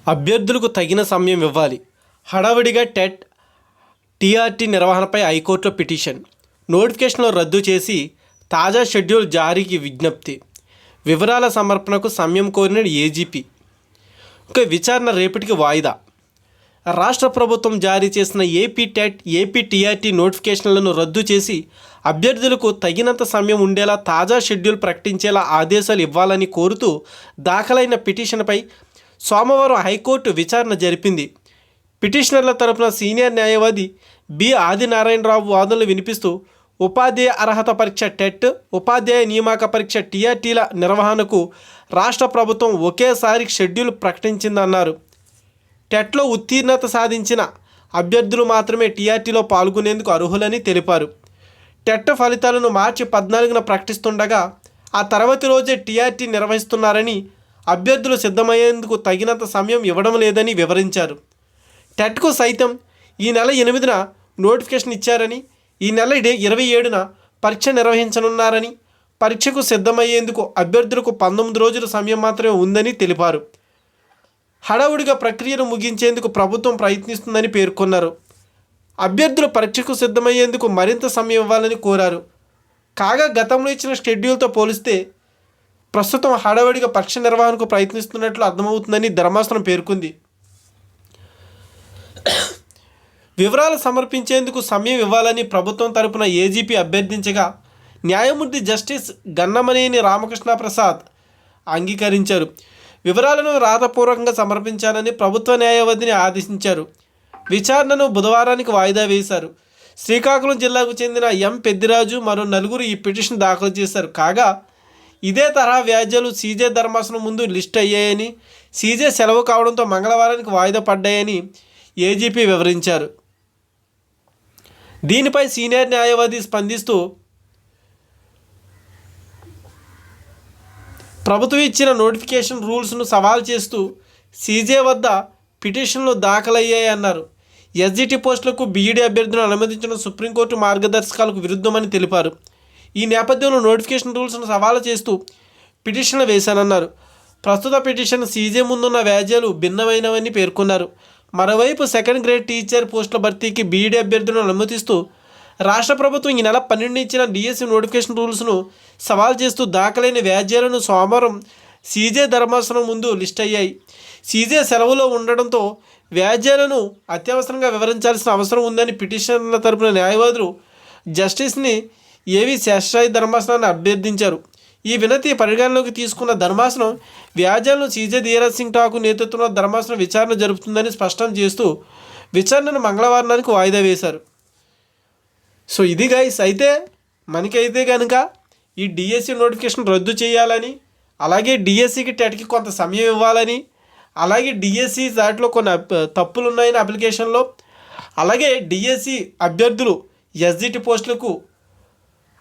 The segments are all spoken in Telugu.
అభ్యర్థులకు తగిన సమయం ఇవ్వాలి. హడావిడిగా టెట్, టీఆర్టీ నిర్వహణపై హైకోర్టులో పిటిషన్. నోటిఫికేషన్లు రద్దు చేసి తాజా షెడ్యూల్ జారీకి విజ్ఞప్తి. వివరాల సమర్పణకు సమయం కోరిన ఏజీపీ. విచారణ రేపటికి వాయిదా. రాష్ట్ర ప్రభుత్వం జారీ చేసిన ఏపీ టెట్, ఏపీ టీఆర్టీ నోటిఫికేషన్లను రద్దు చేసి అభ్యర్థులకు తగినంత సమయం ఉండేలా తాజా షెడ్యూల్ ప్రకటించేలా ఆదేశాలు ఇవ్వాలని కోరుతూ దాఖలైన పిటిషన్పై సోమవారం హైకోర్టు విచారణ జరిపింది. పిటిషనర్ల తరపున సీనియర్ న్యాయవాది బి ఆదినారాయణరావు వాదనలు వినిపిస్తూ ఉపాధ్యాయ అర్హత పరీక్ష టెట్, ఉపాధ్యాయ నియామక పరీక్ష టీఆర్టీల నిర్వహణకు రాష్ట్ర ప్రభుత్వం ఒకేసారి షెడ్యూల్ ప్రకటించిందన్నారు. టెట్లో ఉత్తీర్ణత సాధించిన అభ్యర్థులు మాత్రమే టీఆర్టీలో పాల్గొనేందుకు అర్హులని తెలిపారు. టెట్ ఫలితాలను మార్చి 14న ప్రకటిస్తుండగా ఆ తర్వాతి రోజే టీఆర్టీ నిర్వహిస్తున్నారని, అభ్యర్థులు సిద్ధమయ్యేందుకు తగినంత సమయం ఇవ్వడం లేదని వివరించారు. టెట్కు సైతం ఈ నెల 8న నోటిఫికేషన్ ఇచ్చారని, ఈ నెల 27న పరీక్ష నిర్వహించనున్నారని, పరీక్షకు సిద్ధమయ్యేందుకు అభ్యర్థులకు 19 రోజుల సమయం మాత్రమే ఉందని తెలిపారు. హడావుడిగా ప్రక్రియను ముగించేందుకు ప్రభుత్వం ప్రయత్నిస్తుందని పేర్కొన్నారు. అభ్యర్థులు పరీక్షకు సిద్ధమయ్యేందుకు మరింత సమయం ఇవ్వాలని కోరారు. కాగా గతంలో ఇచ్చిన షెడ్యూల్తో పోలిస్తే ప్రస్తుతం హడావుడిగా పరీక్ష నిర్వహణకు ప్రయత్నిస్తున్నట్లు అర్థమవుతుందని ధర్మాసనం పేర్కొంది. వివరాలు సమర్పించేందుకు సమయం ఇవ్వాలని ప్రభుత్వం తరపున ఏజీపీ అభ్యర్థించగా న్యాయమూర్తి జస్టిస్ గన్నమనేని రామకృష్ణ ప్రసాద్ అంగీకరించారు. వివరాలను రాతపూర్వకంగా సమర్పించాలని ప్రభుత్వ న్యాయవాదిని ఆదేశించారు. విచారణను బుధవారానికి వాయిదా వేశారు. శ్రీకాకుళం జిల్లాకు చెందిన ఎం పెద్దిరాజు మరో నలుగురు ఈ పిటిషన్ దాఖలు చేశారు. కాగా ఇదే తరహా వ్యాజ్యాలు సీజే ధర్మాసనం ముందు లిస్ట్ అయ్యాయని, సీజే సెలవు కావడంతో మంగళవారానికి వాయిదా పడ్డాయని ఏజీపీ వివరించారు. దీనిపై సీనియర్ న్యాయవాది స్పందిస్తూ ప్రభుత్వం ఇచ్చిన నోటిఫికేషన్ రూల్స్ను సవాల్ చేస్తూ సీజే వద్ద పిటిషన్లు దాఖలయ్యాయన్నారు. ఎస్జిటి పోస్టులకు బీఈడీ అభ్యర్థులను అనుమతించిన సుప్రీంకోర్టు మార్గదర్శకాలకు విరుద్ధమని తెలిపారు. ఈ నేపథ్యంలో నోటిఫికేషన్ రూల్స్ను సవాలు చేస్తూ పిటిషన్లు వేశానన్నారు. ప్రస్తుత పిటిషన్ సీజే ముందున్న వ్యాజ్యాలు భిన్నమైనవని పేర్కొన్నారు. మరోవైపు సెకండ్ గ్రేడ్ టీచర్ పోస్టుల భర్తీకి బీఈడీ అభ్యర్థులను అనుమతిస్తూ రాష్ట్ర ప్రభుత్వం ఈ నెల 12 ఇచ్చిన డిఎస్సి నోటిఫికేషన్ రూల్స్ను సవాల్ చేస్తూ దాఖలైన వ్యాజ్యాలను సోమవారం సీజే ధర్మాసనం ముందు లిస్ట్ అయ్యాయి. సీజే సెలవులో ఉండడంతో వ్యాజ్యాలను అత్యవసరంగా వివరించాల్సిన అవసరం ఉందని పిటిషనర్ల తరపున న్యాయవాదులు జస్టిస్ని ఏవి శేషాయి ధర్మాసనాన్ని అభ్యర్థించారు. ఈ వినతి పరిగణలోకి తీసుకున్న ధర్మాసనం వ్యాజ్యాలను సీజే ధీరజ్ సింగ్ ఠాకూర్ నేతృత్వంలో ధర్మాసనం విచారణ జరుపుతుందని స్పష్టం చేస్తూ విచారణను మంగళవారానికి వాయిదా వేశారు. సో ఇది గైస్, అయితే మనకైతే కనుక ఈ డిఎస్సి నోటిఫికేషన్ రద్దు చేయాలని, అలాగే డిఎస్సికి టెట్కి కొంత సమయం ఇవ్వాలని, అలాగే డిఎస్సి దాంట్లో కొన్ని తప్పులు ఉన్నాయని అప్లికేషన్లో, అలాగే డిఎస్సి అభ్యర్థులు ఎస్జిటి పోస్టులకు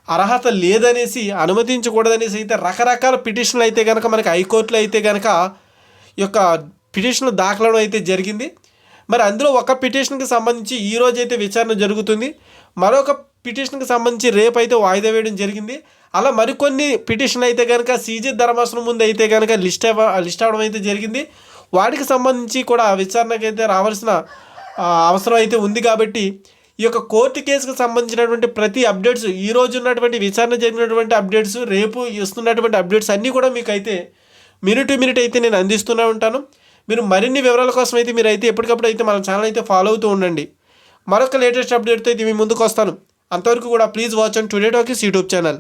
అర్హత లేదనేసి, అనుమతించకూడదనేసి అయితే రకరకాల పిటిషన్లు అయితే కనుక మనకి హైకోర్టులో అయితే కనుక ఈ యొక్క పిటిషన్లు దాఖలడం అయితే జరిగింది. మరి అందులో ఒక పిటిషన్కి సంబంధించి ఈరోజు అయితే విచారణ జరుగుతుంది. మరొక పిటిషన్కి సంబంధించి రేపు అయితే వాయిదా వేయడం జరిగింది. అలా మరికొన్ని పిటిషన్లు అయితే కనుక సీజే ధర్మాసనం ముందు అయితే కనుక లిస్ట్ అవ్వడం అయితే జరిగింది. వాటికి సంబంధించి కూడా విచారణకు అయితే రావాల్సిన అవసరం అయితే ఉంది. కాబట్టి ఈ యొక్క కోర్టు కేసుకు సంబంధించినటువంటి ప్రతి అప్డేట్స్, ఈరోజు ఉన్నటువంటి విచారణ జరిగినటువంటి అప్డేట్స్, రేపు ఇస్తున్నటువంటి అప్డేట్స్ అన్నీ కూడా మీకు అయితే మినిట్ టు మినిట్ అయితే నేను అందిస్తూనే ఉంటాను. మీరు మరిన్ని వివరాల కోసం అయితే మీరు అయితే ఎప్పటికప్పుడు అయితే మన ఛానల్ అయితే ఫాలో అవుతూ ఉండండి. మరొక లేటెస్ట్ అప్డేట్తో అయితే మీ ముందుకు వస్తాను. అంతవరకు కూడా please watch and today talkies YouTube channel.